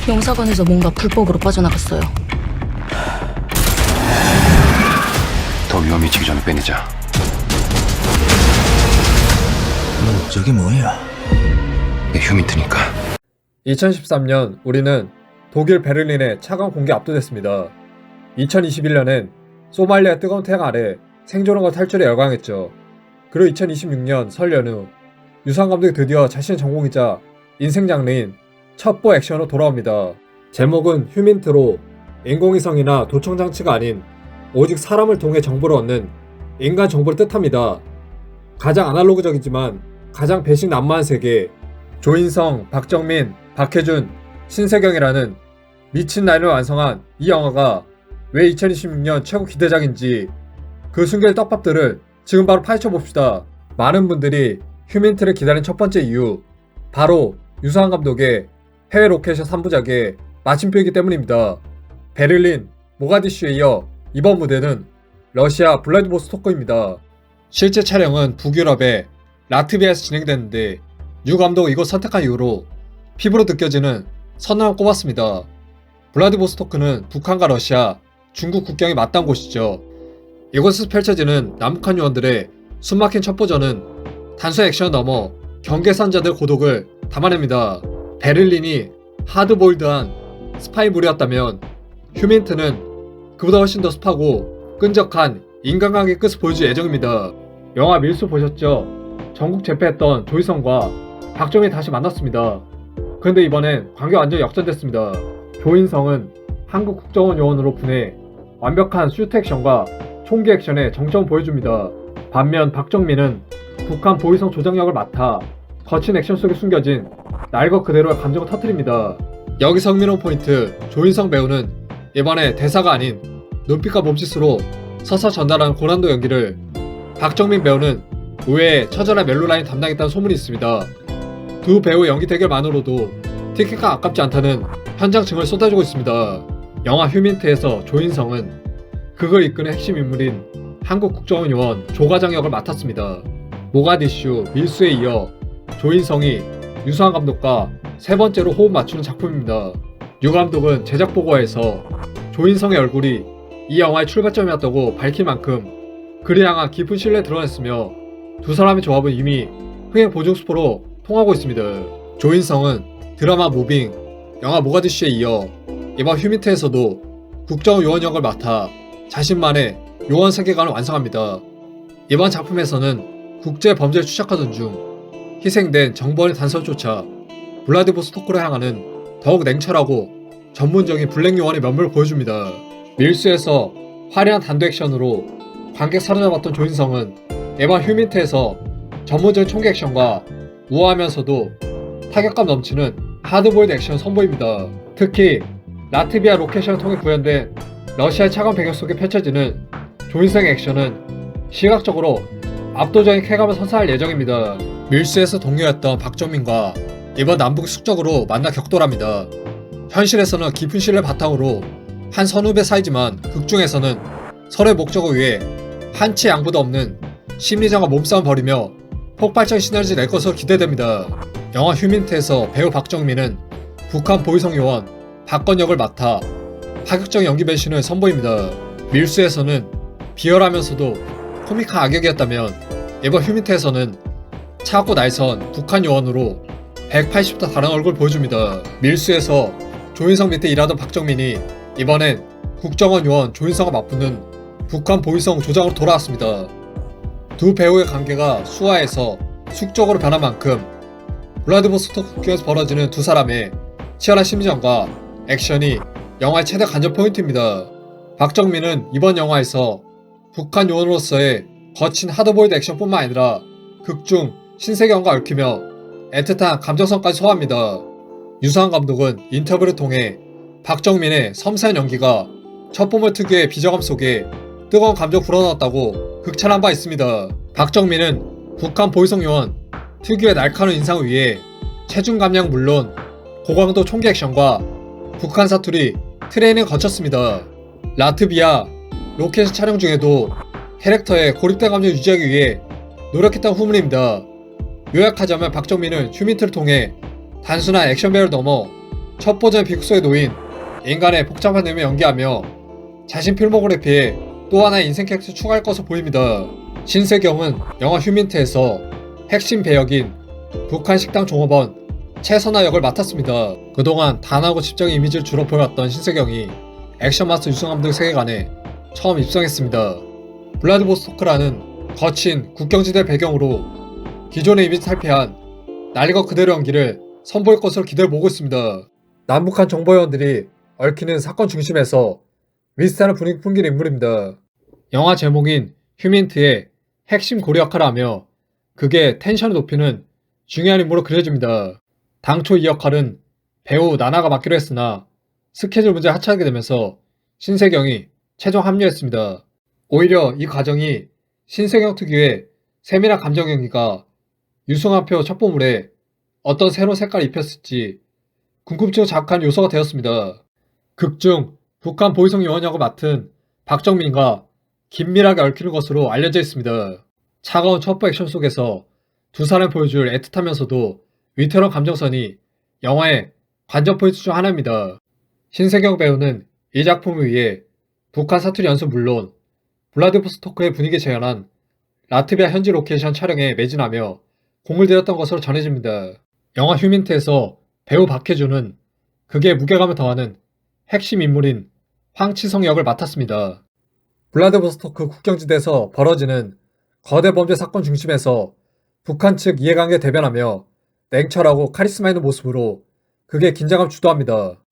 영사관에서 뭔가 불법으로 빠져나갔어요. 더 위험해지기 전에 빼내자. 목적이 뭐야? 내 휴민트니까. 2013년 우리는 독일 베를린의 차관 공개 압도됐습니다. 2021년엔 소말리아 뜨거운 태양 아래 생존원과 탈출에 열광했죠. 그리고 2026년 설 연휴 유상 감독이 드디어 자신의 전공이자 인생 장르인 첩보 액션으로 돌아옵니다. 제목은 휴민트로 인공위성이나 도청 장치가 아닌 오직 사람을 통해 정보를 얻는 인간 정보를 뜻합니다. 가장 아날로그적이지만 가장 배신 난무한 세계. 조인성, 박정민, 박해준, 신세경이라는 미친 라인을 완성한 이 영화가 왜 2026년 최고 기대작인지 그 숨겨진 떡밥들을 지금 바로 파헤쳐봅시다. 많은 분들이 휴민트를 기다린 첫 번째 이유, 바로 유수환 감독의 해외 로케이션 3부작의 마침표이기 때문입니다. 베를린, 모가디슈에 이어 이번 무대는 러시아 블라디보스토크입니다. 실제 촬영은 북유럽의 라트비아에서 진행됐는데 유 감독이 이곳 선택한 이후로 피부로 느껴지는 선함을 꼽았습니다. 블라디보스토크는 북한과 러시아, 중국 국경이 맞닿은 곳이죠. 이곳에서 펼쳐지는 남북한 요원들의 숨막힌 첩보전은 단순 액션을 넘어 경계선자들의 고독을 담아냅니다. 베를린이 하드보일드한 스파이물이었다면 휴민트는 그보다 훨씬 더 습하고 끈적한 인간관계 끝을 보여줄 예정입니다. 영화 밀수 보셨죠? 전국 재패했던 조인성과 박정민이 다시 만났습니다. 그런데 이번엔 관계가 완전히 역전됐습니다. 조인성은 한국 국정원 요원으로 분해 완벽한 슈트 액션과 총기 액션의 정점을 보여줍니다. 반면 박정민은 북한 보위성 조장력을 맡아 거친 액션 속에 숨겨진 날 것 그대로의 감정을 터뜨립니다. 여기서 흥미로운 포인트, 조인성 배우는 이번에 대사가 아닌 눈빛과 몸짓으로 서서 전달하는 고난도 연기를, 박정민 배우는 의외의 처절한 멜로라인 담당했다는 소문이 있습니다. 두 배우의 연기 대결만으로도 티켓가 아깝지 않다는 현장 증언을 쏟아지고 있습니다. 영화 휴민트에서 조인성은 그걸 이끄는 핵심 인물인 한국 국정원 요원 조과장 역을 맡았습니다. 모가디슈, 밀수에 이어 조인성이 유수환 감독과 세 번째로 호흡 맞추는 작품입니다. 유 감독은 제작 보고에서 조인성의 얼굴이 이 영화의 출발점이었다고 밝힐 만큼 그를 향한 깊은 신뢰를 드러냈으며 두 사람의 조합은 이미 흥행 보증 수포로 통하고 있습니다. 조인성은 드라마 무빙, 영화 모가디슈에 이어 이번 휴민트에서도 국정원 요원 역을 맡아 자신만의 요원 세계관을 완성합니다. 이번 작품에서는 국제 범죄를 추적하던 중 희생된 정보원의 단서를 쫓아 블라디보스토크로 향하는 더욱 냉철하고 전문적인 블랙 요원의 면모를 보여줍니다. 밀수에서 화려한 단도 액션으로 관객 사로잡았던 조인성은 이번 휴민트에서 전문적인 총기 액션과 우아하면서도 타격감 넘치는 하드보일드 액션을 선보입니다. 특히 라트비아 로케이션을 통해 구현된 러시아의 차가운 배경 속에 펼쳐지는 조인성의 액션은 시각적으로 압도적인 쾌감을 선사할 예정입니다. 밀수에서 동료였던 박정민과 이번 남북 숙적으로 만나 격돌합니다. 현실에서는 깊은 신뢰 바탕으로 한 선후배 사이지만 극중에서는 서로의 목적을 위해 한치 양보도 없는 심리전과 몸싸움 벌이며 폭발적인 시너지를 낼 것으로 기대됩니다. 영화 휴민트에서 배우 박정민은 북한 보위성 요원 박건 역을 맡아 파격적인 연기 변신을 선보입니다. 밀수에서는 비열하면서도 코믹한 악역이었다면 이번 휴민트에서는 차갑고 날선 북한 요원으로 180도 다른 얼굴을 보여줍니다. 밀수에서 조인성 밑에 일하던 박정민이 이번엔 국정원 요원 조인성과 맞붙는 북한 보위성 조장으로 돌아왔습니다. 두 배우의 관계가 수화해서 숙적으로 변한 만큼 블라디보스토크 국경에서 벌어지는 두 사람의 치열한 심리전과 액션이 영화의 최대 관전 포인트입니다. 박정민은 이번 영화에서 북한 요원으로서의 거친 하드보일드 액션뿐만 아니라 극중 신세경과 얽히며 애틋한 감정선까지 소화합니다. 유수환 감독은 인터뷰를 통해 박정민의 섬세한 연기가 첩보물 특유의 비정함 속에 뜨거운 감정을 불어넣었다고 극찬한 바 있습니다. 박정민은 북한 보위성 요원 특유의 날카로운 인상을 위해 체중 감량 물론 고강도 총기 액션과 북한 사투리 트레이닝을 거쳤습니다. 라트비아 로켓 촬영 중에도 캐릭터의 고립된 감정을 유지하기 위해 노력했다는 후문입니다. 요약하자면 박정민은 휴민트를 통해 단순한 액션 배우를 넘어 첫 버전 비극 속에 놓인 인간의 복잡한 내면을 연기하며 자신 필모그래피에 또 하나의 인생 캐릭터 추가할 것으로 보입니다. 신세경은 영화 휴민트에서 핵심 배역인 북한 식당 종업원 최선아 역을 맡았습니다. 그동안 단하고 집적인 이미지를 주로 보여왔던 신세경이 액션마스터 유승감독 세계관에 처음 입성했습니다. 블라디보스토크라는 거친 국경지대 배경으로 기존의 이미지 탈피한 날것 그대로 연기를 선보일 것으로 기대해보고 있습니다. 남북한 정보요원들이 얽히는 사건 중심에서 미스터한 분위기 풍기는 인물입니다. 영화 제목인 휴민트의 핵심 고리 역할을 하며 극의 텐션을 높이는 중요한 인물로 그려집니다. 당초 이 역할은 배우 나나가 맡기로 했으나 스케줄 문제에 하차하게 되면서 신세경이 최종 합류했습니다. 오히려 이 과정이 신세경 특유의 세밀한 감정 연기가 유승환표 첩보물에 어떤 새로운 색깔을 입혔을지 궁금증을 자극한 요소가 되었습니다. 극중 북한 보위성 요원 역을 맡은 박정민과 긴밀하게 얽히는 것으로 알려져 있습니다. 차가운 첩보 액션 속에서 두 사람이 보여줄 애틋하면서도 위태로운 감정선이 영화의 관전 포인트 중 하나입니다. 신세경 배우는 이 작품을 위해 북한 사투리 연습 물론 블라디보스토크의 분위기에 재현한 라트비아 현지 로케이션 촬영에 매진하며 공을 들였던 것으로 전해집니다. 영화 휴민트에서 배우 박해준은 극의 무게감을 더하는 핵심 인물인 황치성 역을 맡았습니다. 블라디보스토크 국경지대에서 벌어지는 거대 범죄 사건 중심에서 북한 측 이해관계 대변하며 냉철하고 카리스마 있는 모습으로 극의 긴장감 주도합니다.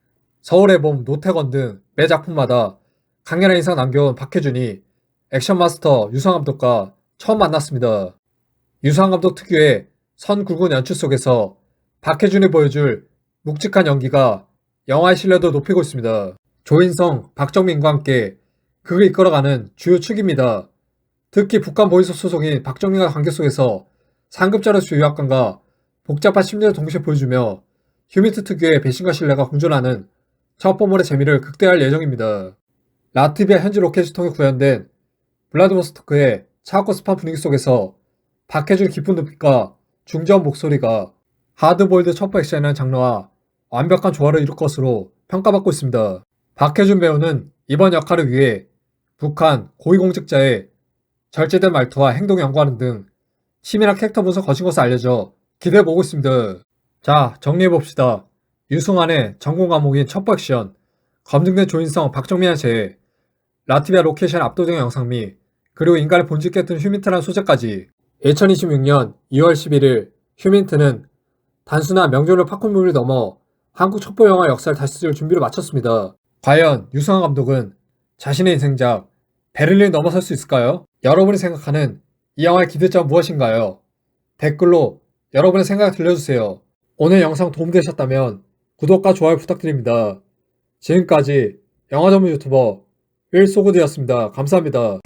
서울의 봄, 노태건 등 매 작품마다 강렬한 인상 남겨온 박해준이 액션 마스터 유승환 감독과 처음 만났습니다. 유승환 감독 특유의 선 굵은 연출 속에서 박해준이 보여줄 묵직한 연기가 영화의 신뢰도 높이고 있습니다. 조인성, 박정민과 함께 극을 이끌어가는 주요 축입니다. 특히 북한 보위소 소속인 박정민과 관계 속에서 상급자로서 유학관과 복잡한 심리를 동시에 보여주며 휴민트 특유의 배신과 신뢰가 공존하는 첩보물의 재미를 극대화할 예정입니다. 라트비아 현지 로켓을 통해 구현된 블라디보스토크의 차갑고 습한 분위기 속에서 박해준의 깊은 눈빛과 중저음 목소리가 하드보일드 첩보 액션이라는 장르와 완벽한 조화를 이룰 것으로 평가받고 있습니다. 박해준 배우는 이번 역할을 위해 북한 고위공직자의 절제된 말투와 행동을 연구하는 등 치밀한 캐릭터 분석 거친 것으로 알려져 기대해보고 있습니다. 자, 정리해봅시다. 유승환의 전공 과목인 첩보 액션, 검증된 조인성, 박정민의 제외, 라트비아 로케이션의 압도적인 영상미, 그리고 인간의 본질 깨뜨린 휴민트라는 소재까지 2026년 2월 11일 휴민트는 단순한 명조를 팝콘물을 넘어 한국 첩보 영화 역사를 다시 쓸 준비를 마쳤습니다. 과연 유승환 감독은 자신의 인생작 베를린을 넘어설 수 있을까요? 여러분이 생각하는 이 영화의 기대점은 무엇인가요? 댓글로 여러분의 생각을 들려주세요. 오늘 영상 도움되셨다면 구독과 좋아요 부탁드립니다. 지금까지 영화 전문 유튜버 윌소구드였습니다. 감사합니다.